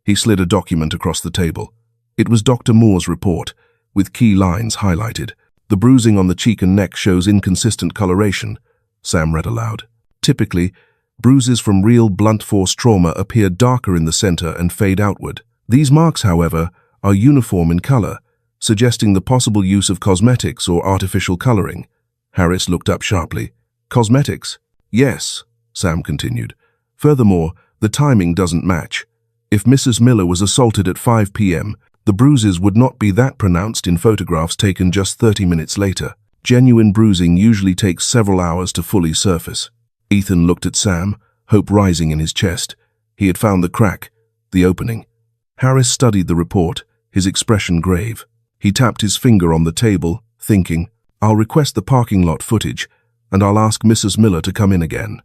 He slid a document across the table. It was Dr. Moore's report, with key lines highlighted. The bruising on the cheek and neck shows inconsistent coloration, Sam read aloud. Typically, bruises from real blunt force trauma appear darker in the center and fade outward. These marks, however, are uniform in color, suggesting the possible use of cosmetics or artificial coloring. Harris looked up sharply. Cosmetics? Yes, Sam continued. Furthermore, the timing doesn't match. If Mrs. Miller was assaulted at 5 p.m., the bruises would not be that pronounced in photographs taken just 30 minutes later. Genuine bruising usually takes several hours to fully surface. Ethan looked at Sam, hope rising in his chest. He had found the crack, the opening. Harris studied the report, his expression grave. He tapped his finger on the table, thinking, I'll request the parking lot footage, and I'll ask Mrs. Miller to come in again.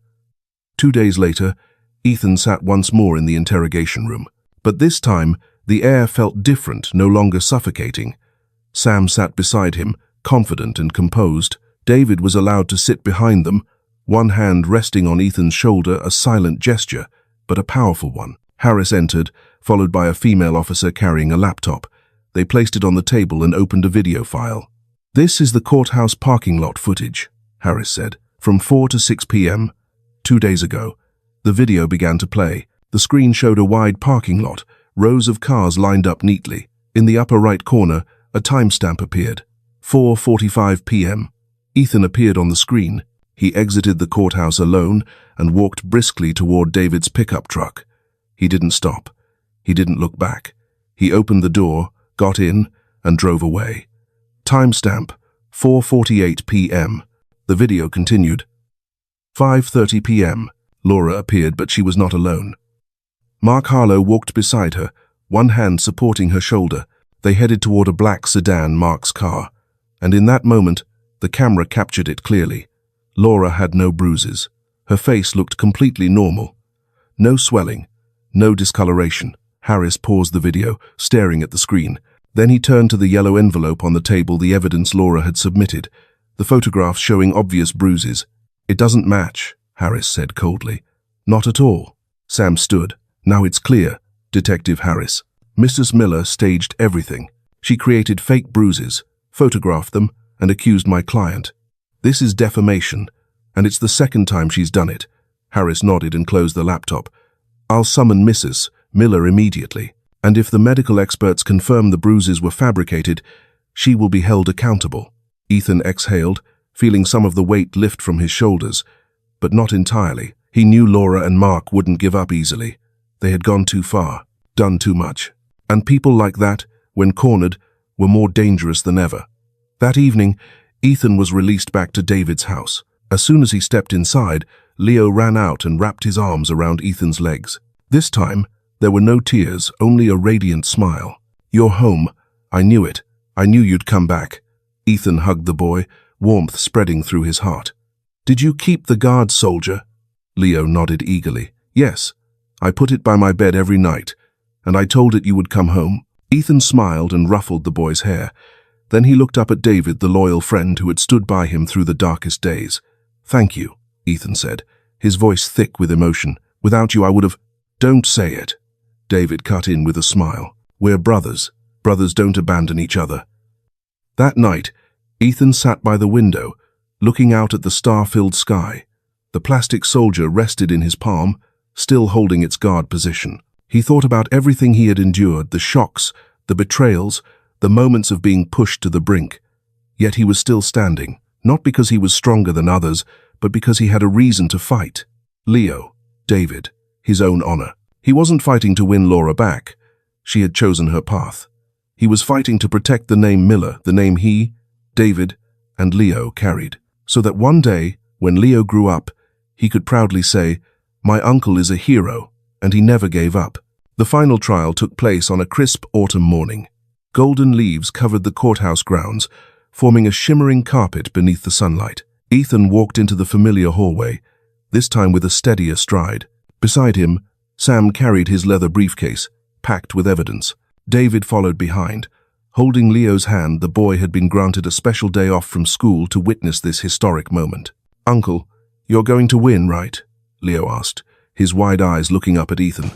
2 days later, Ethan sat once more in the interrogation room. But this time, the air felt different, no longer suffocating. Sam sat beside him, confident and composed. David was allowed to sit behind them, one hand resting on Ethan's shoulder, a silent gesture, but a powerful one. Harris entered, followed by a female officer carrying a laptop. They placed it on the table and opened a video file. This is the courthouse parking lot footage, Harris said. From 4 to 6 p.m., 2 days ago. The video began to play. The screen showed a wide parking lot, rows of cars lined up neatly. In the upper right corner, a timestamp appeared. 4:45 p.m. Ethan appeared on the screen. He exited the courthouse alone and walked briskly toward David's pickup truck. He didn't stop. He didn't look back. He opened the door, got in, and drove away. Timestamp, 4:48 p.m. The video continued. 5:30 p.m. Laura appeared, but she was not alone. Mark Harlow walked beside her, one hand supporting her shoulder. They headed toward a black sedan, Mark's car, and in that moment, the camera captured it clearly. Laura had no bruises. Her face looked completely normal. No swelling, no discoloration. Harris paused the video, staring at the screen. Then he turned to the yellow envelope on the table, the evidence Laura had submitted, the photographs showing obvious bruises. It doesn't match, Harris said coldly. Not at all. Sam stood. Now it's clear, Detective Harris. Mrs. Miller staged everything. She created fake bruises, photographed them, and accused my client. This is defamation, and it's the second time she's done it. Harris nodded and closed the laptop. I'll summon Mrs. Miller immediately, and if the medical experts confirm the bruises were fabricated, she will be held accountable. Ethan exhaled, feeling some of the weight lift from his shoulders, but not entirely. He knew Laura and Mark wouldn't give up easily. They had gone too far, done too much. And people like that, when cornered, were more dangerous than ever. That evening, Ethan was released back to David's house. As soon as he stepped inside, Leo ran out and wrapped his arms around Ethan's legs. This time, there were no tears, only a radiant smile. You're home. I knew it. I knew you'd come back. Ethan hugged the boy, warmth spreading through his heart. Did you keep the guard, soldier? Leo nodded eagerly. Yes. I put it by my bed every night, and I told it you would come home. Ethan smiled and ruffled the boy's hair. Then he looked up at David, the loyal friend who had stood by him through the darkest days. Thank you, Ethan said, his voice thick with emotion. Without you, I would have... Don't say it. David cut in with a smile. We're brothers. Brothers don't abandon each other. That night, Ethan sat by the window, looking out at the star-filled sky. The plastic soldier rested in his palm, still holding its guard position. He thought about everything he had endured, the shocks, the betrayals, the moments of being pushed to the brink. Yet he was still standing, not because he was stronger than others, but because he had a reason to fight. Leo, David, his own honor. He wasn't fighting to win Laura back. She had chosen her path. He was fighting to protect the name Miller, the name he, David, and Leo carried, so that one day, when Leo grew up, he could proudly say, "My uncle is a hero," and he never gave up. The final trial took place on a crisp autumn morning. Golden leaves covered the courthouse grounds, forming a shimmering carpet beneath the sunlight. Ethan walked into the familiar hallway, this time with a steadier stride. Beside him, Sam carried his leather briefcase, packed with evidence. David followed behind. Holding Leo's hand, the boy had been granted a special day off from school to witness this historic moment. "Uncle, you're going to win, right?" Leo asked, his wide eyes looking up at Ethan.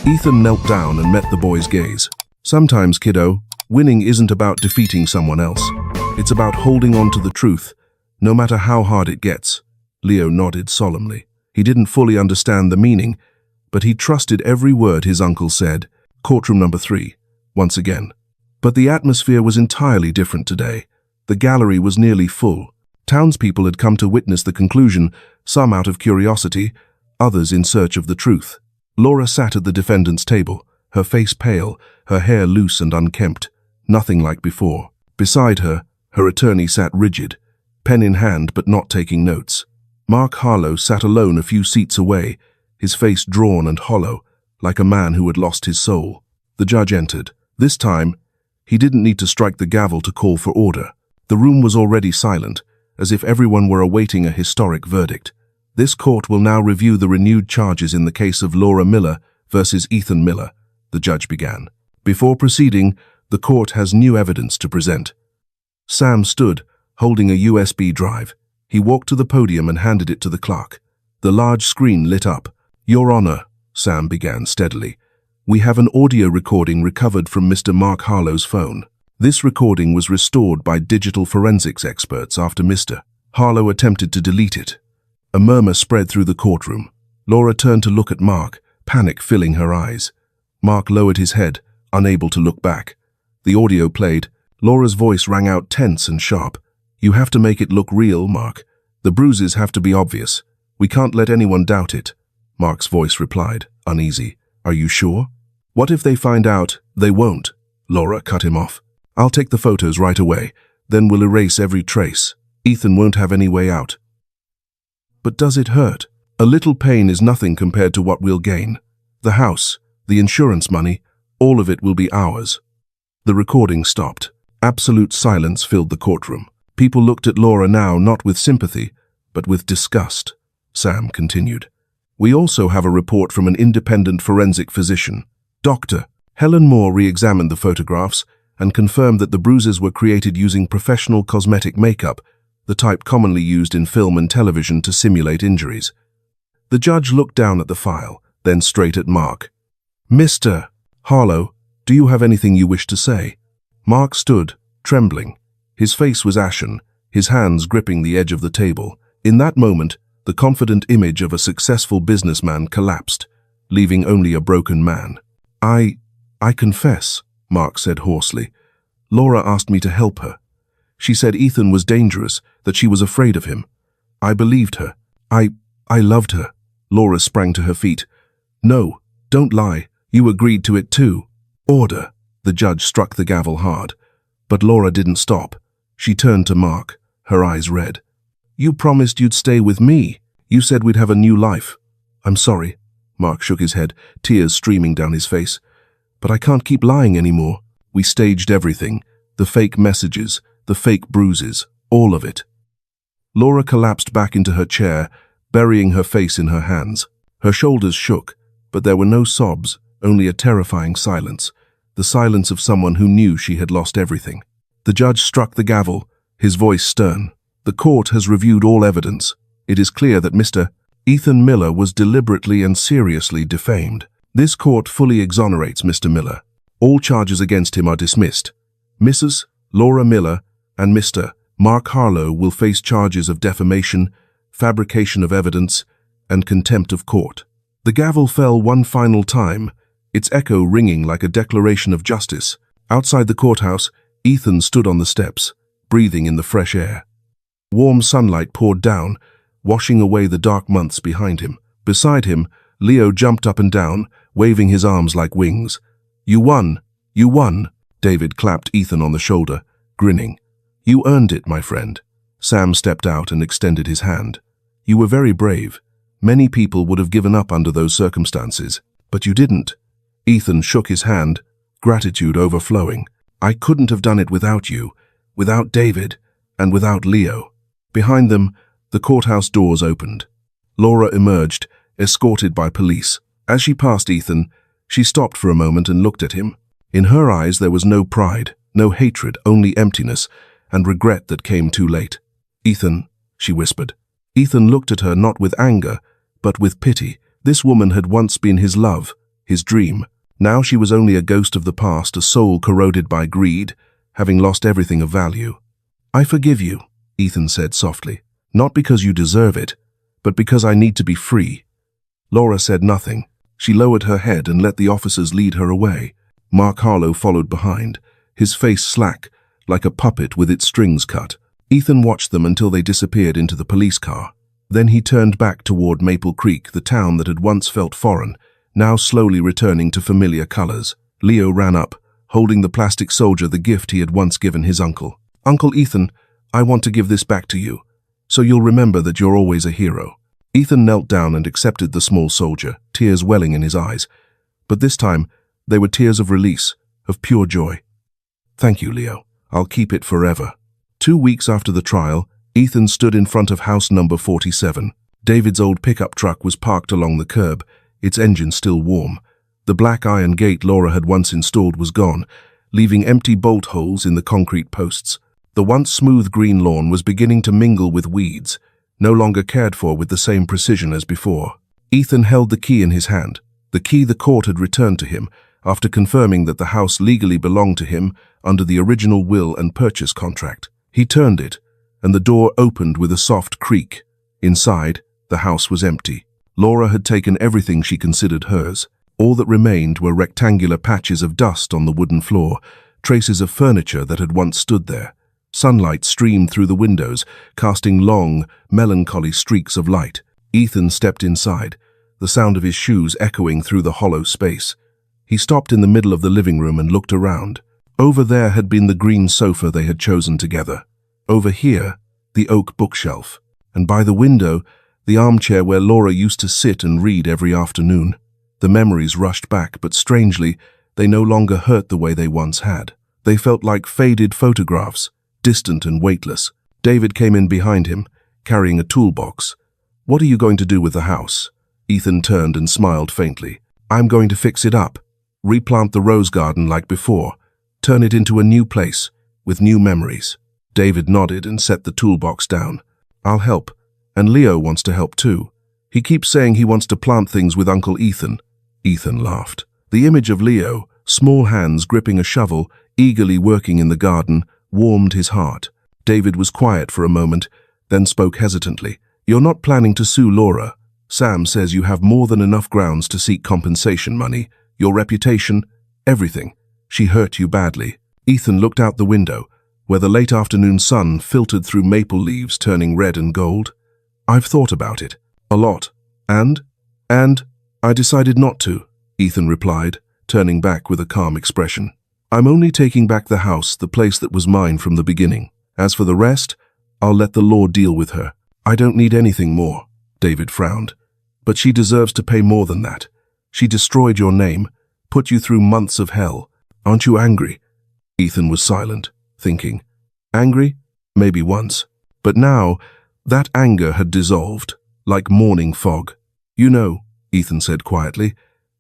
Ethan knelt down and met the boy's gaze. Sometimes, kiddo, winning isn't about defeating someone else. It's about holding on to the truth, no matter how hard it gets. Leo nodded solemnly. He didn't fully understand the meaning, but he trusted every word his uncle said. Courtroom number 3, once again. But the atmosphere was entirely different today. The gallery was nearly full. Townspeople had come to witness the conclusion, some out of curiosity, others in search of the truth. Laura sat at the defendant's table, her face pale, her hair loose and unkempt, nothing like before. Beside her, her attorney sat rigid, pen in hand but not taking notes. Mark Harlow sat alone a few seats away, his face drawn and hollow, like a man who had lost his soul. The judge entered. This time, he didn't need to strike the gavel to call for order. The room was already silent, as if everyone were awaiting a historic verdict. This court will now review the renewed charges in the case of Laura Miller versus Ethan Miller, the judge began. Before proceeding, the court has new evidence to present. Sam stood, holding a USB drive. He walked to the podium and handed it to the clerk. The large screen lit up. "Your Honor," Sam began steadily, "we have an audio recording recovered from Mr. Mark Harlow's phone. This recording was restored by digital forensics experts after Mr. Harlow attempted to delete it." A murmur spread through the courtroom. Laura turned to look at Mark, panic filling her eyes. Mark lowered his head, unable to look back. The audio played. Laura's voice rang out tense and sharp. "You have to make it look real, Mark. The bruises have to be obvious. We can't let anyone doubt it." Mark's voice replied, uneasy. "Are you sure?" "What if they find out?" "They won't." Laura cut him off. "I'll take the photos right away. Then we'll erase every trace. Ethan won't have any way out." "But does it hurt?" "A little pain is nothing compared to what we'll gain. The house, the insurance money, all of it will be ours." The recording stopped. Absolute silence filled the courtroom. People looked at Laura now not with sympathy, but with disgust. Sam continued. "We also have a report from an independent forensic physician. Dr. Helen Moore re-examined the photographs and confirmed that the bruises were created using professional cosmetic makeup, the type commonly used in film and television to simulate injuries." The judge looked down at the file, then straight at Mark. "Mr. Harlow, do you have anything you wish to say?" Mark stood, trembling. His face was ashen, his hands gripping the edge of the table. In that moment, the confident image of a successful businessman collapsed, leaving only a broken man. I confess," Mark said hoarsely. "Laura asked me to help her. She said Ethan was dangerous, that she was afraid of him. I believed her. I loved her." Laura sprang to her feet. "No, don't lie. You agreed to it too." "Order." The judge struck the gavel hard. But Laura didn't stop. She turned to Mark, her eyes red. "You promised you'd stay with me. You said we'd have a new life." "I'm sorry." Mark shook his head, tears streaming down his face. "But I can't keep lying anymore. We staged everything. The fake messages, the fake bruises, all of it." Laura collapsed back into her chair, burying her face in her hands. Her shoulders shook, but there were no sobs, only a terrifying silence, the silence of someone who knew she had lost everything. The judge struck the gavel, his voice stern. "The court has reviewed all evidence. It is clear that Mr. Ethan Miller was deliberately and seriously defamed. This court fully exonerates Mr. Miller. All charges against him are dismissed. Mrs. Laura Miller and Mr. Mark Harlow will face charges of defamation, fabrication of evidence, and contempt of court." The gavel fell one final time, its echo ringing like a declaration of justice. Outside the courthouse, Ethan stood on the steps, breathing in the fresh air. Warm sunlight poured down, washing away the dark months behind him. Beside him, Leo jumped up and down, waving his arms like wings. "You won! You won!" David clapped Ethan on the shoulder, grinning. "You earned it, my friend." Sam stepped out and extended his hand. "You were very brave. Many people would have given up under those circumstances, but you didn't." Ethan shook his hand, gratitude overflowing. "I couldn't have done it without you, without David, and without Leo." Behind them, the courthouse doors opened. Laura emerged, escorted by police. As she passed Ethan, she stopped for a moment and looked at him. In her eyes there was no pride, no hatred, only emptiness, and regret that came too late. "Ethan," she whispered. Ethan looked at her not with anger, but with pity. This woman had once been his love, his dream. Now she was only a ghost of the past, a soul corroded by greed, having lost everything of value. "I forgive you," Ethan said softly. "Not because you deserve it, but because I need to be free." Laura said nothing. She lowered her head and let the officers lead her away. Mark Harlow followed behind, his face slack, like a puppet with its strings cut. Ethan watched them until they disappeared into the police car. Then he turned back toward Maple Creek, the town that had once felt foreign, now slowly returning to familiar colors. Leo ran up, holding the plastic soldier, the gift he had once given his uncle. "Uncle Ethan, I want to give this back to you, so you'll remember that you're always a hero." Ethan knelt down and accepted the small soldier, tears welling in his eyes. But this time, they were tears of release, of pure joy. "Thank you, Leo. I'll keep it forever." 2 weeks after the trial, Ethan stood in front of house number 47. David's old pickup truck was parked along the curb, its engine still warm. The black iron gate Laura had once installed was gone, leaving empty bolt holes in the concrete posts. The once smooth green lawn was beginning to mingle with weeds, no longer cared for with the same precision as before. Ethan held the key in his hand, the key the court had returned to him, after confirming that the house legally belonged to him under the original will and purchase contract. He turned it, and the door opened with a soft creak. Inside, the house was empty. Laura had taken everything she considered hers. All that remained were rectangular patches of dust on the wooden floor, traces of furniture that had once stood there. Sunlight streamed through the windows, casting long, melancholy streaks of light. Ethan stepped inside, the sound of his shoes echoing through the hollow space. He stopped in the middle of the living room and looked around. Over there had been the green sofa they had chosen together. Over here, the oak bookshelf. And by the window, the armchair where Laura used to sit and read every afternoon. The memories rushed back, but strangely, they no longer hurt the way they once had. They felt like faded photographs, distant and weightless. David came in behind him, carrying a toolbox. "What are you going to do with the house?" Ethan turned and smiled faintly. "I'm going to fix it up, replant the rose garden like before, turn it into a new place, with new memories." David nodded and set the toolbox down. "I'll help, and Leo wants to help too. He keeps saying he wants to plant things with Uncle Ethan." Ethan laughed. The image of Leo, small hands gripping a shovel, eagerly working in the garden, warmed his heart. David was quiet for a moment, then spoke hesitantly. "You're not planning to sue Laura. Sam says you have more than enough grounds to seek compensation money, your reputation, everything. She hurt you badly." Ethan looked out the window, where the late afternoon sun filtered through maple leaves turning red and gold. "I've thought about it. A lot. And I decided not to," Ethan replied, turning back with a calm expression. "I'm only taking back the house, the place that was mine from the beginning. As for the rest, I'll let the law deal with her. I don't need anything more." David frowned. "But she deserves to pay more than that. She destroyed your name, put you through months of hell. Aren't you angry?" Ethan was silent, thinking. Angry? Maybe once. But now, that anger had dissolved, like morning fog. "You know," Ethan said quietly,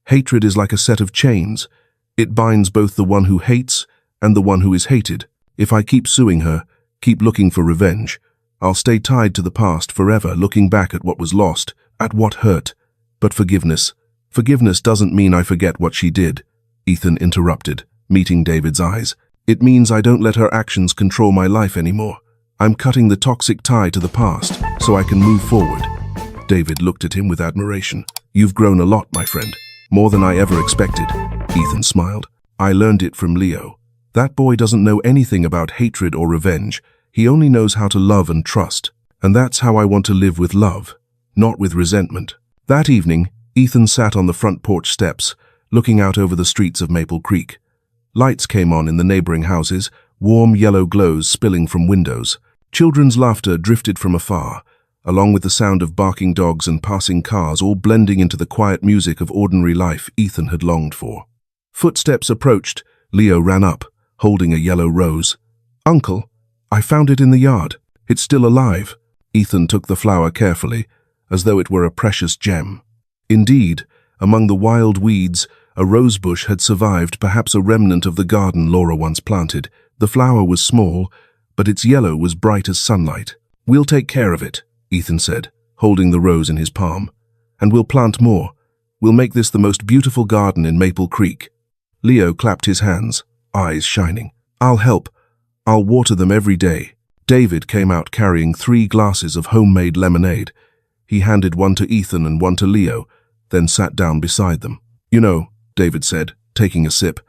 "hatred is like a set of chains. It binds both the one who hates and the one who is hated. If I keep suing her, keep looking for revenge, I'll stay tied to the past forever, looking back at what was lost, at what hurt. But forgiveness doesn't mean I forget what she did," Ethan interrupted, meeting David's eyes. "It means I don't let her actions control my life anymore. I'm cutting the toxic tie to the past so I can move forward." David looked at him with admiration. "You've grown a lot, my friend. More than I ever expected." Ethan smiled. "I learned it from Leo. That boy doesn't know anything about hatred or revenge. He only knows how to love and trust. And that's how I want to live, with love, not with resentment." That evening, Ethan sat on the front porch steps, looking out over the streets of Maple Creek. Lights came on in the neighboring houses, warm yellow glows spilling from windows. Children's laughter drifted from afar, along with the sound of barking dogs and passing cars, all blending into the quiet music of ordinary life Ethan had longed for. Footsteps approached. Leo ran up, holding a yellow rose. "Uncle, I found it in the yard. It's still alive." Ethan took the flower carefully, as though it were a precious gem. Indeed, among the wild weeds, a rosebush had survived, perhaps a remnant of the garden Laura once planted. The flower was small, but its yellow was bright as sunlight. "We'll take care of it," Ethan said, holding the rose in his palm. "And we'll plant more. We'll make this the most beautiful garden in Maple Creek." Leo clapped his hands, eyes shining. "I'll help. I'll water them every day." David came out carrying 3 glasses of homemade lemonade. He handed one to Ethan and one to Leo, then sat down beside them. "You know," David said, taking a sip,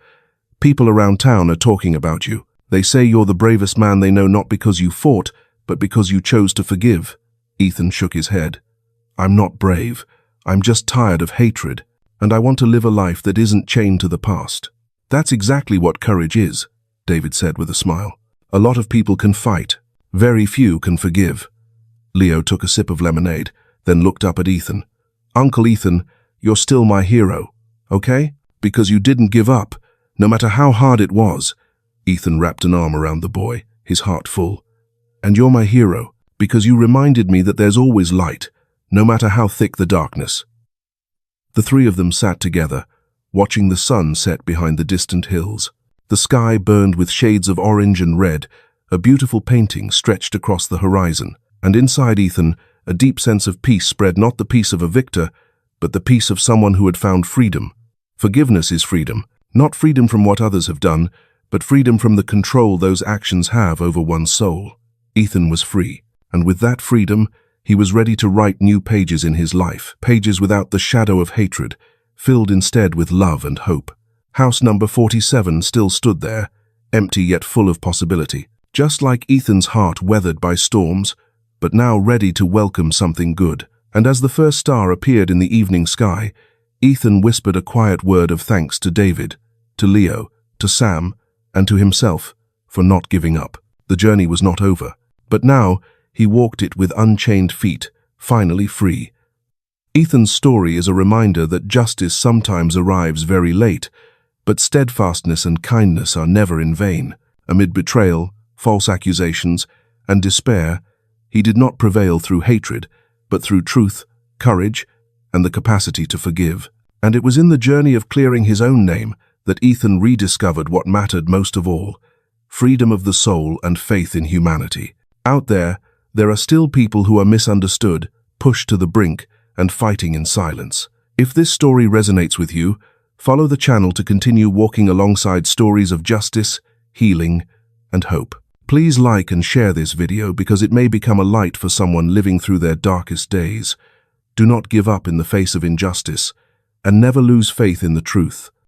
"people around town are talking about you. They say you're the bravest man they know, not because you fought, but because you chose to forgive." Ethan shook his head. "I'm not brave. I'm just tired of hatred, and I want to live a life that isn't chained to the past." "That's exactly what courage is," David said with a smile. "A lot of people can fight. Very few can forgive." Leo took a sip of lemonade, then looked up at Ethan. "Uncle Ethan, you're still my hero, okay? Because you didn't give up, no matter how hard it was." Ethan wrapped an arm around the boy, his heart full. "And you're my hero, because you reminded me that there's always light, no matter how thick the darkness." The 3 of them sat together, watching the sun set behind the distant hills. The sky burned with shades of orange and red. A beautiful painting stretched across the horizon, and inside Ethan, a deep sense of peace spread, not the peace of a victor, but the peace of someone who had found freedom. Forgiveness is freedom, not freedom from what others have done, but freedom from the control those actions have over one's soul. Ethan was free, and with that freedom, he was ready to write new pages in his life, pages without the shadow of hatred, filled instead with love and hope. House number 47 still stood there, empty yet full of possibility. Just like Ethan's heart weathered by storms, but now ready to welcome something good. And as the first star appeared in the evening sky, Ethan whispered a quiet word of thanks to David, to Leo, to Sam, and to himself for not giving up. The journey was not over, but now he walked it with unchained feet, finally free. Ethan's story is a reminder that justice sometimes arrives very late, but steadfastness and kindness are never in vain. Amid betrayal, false accusations, and despair, he did not prevail through hatred, but through truth, courage, and the capacity to forgive. And it was in the journey of clearing his own name that Ethan rediscovered what mattered most of all: freedom of the soul and faith in humanity. Out there are still people who are misunderstood, pushed to the brink, and fighting in silence. If this story resonates with you, follow the channel to continue walking alongside stories of justice, healing, and hope. Please like and share this video because it may become a light for someone living through their darkest days. Do not give up in the face of injustice, and never lose faith in the truth.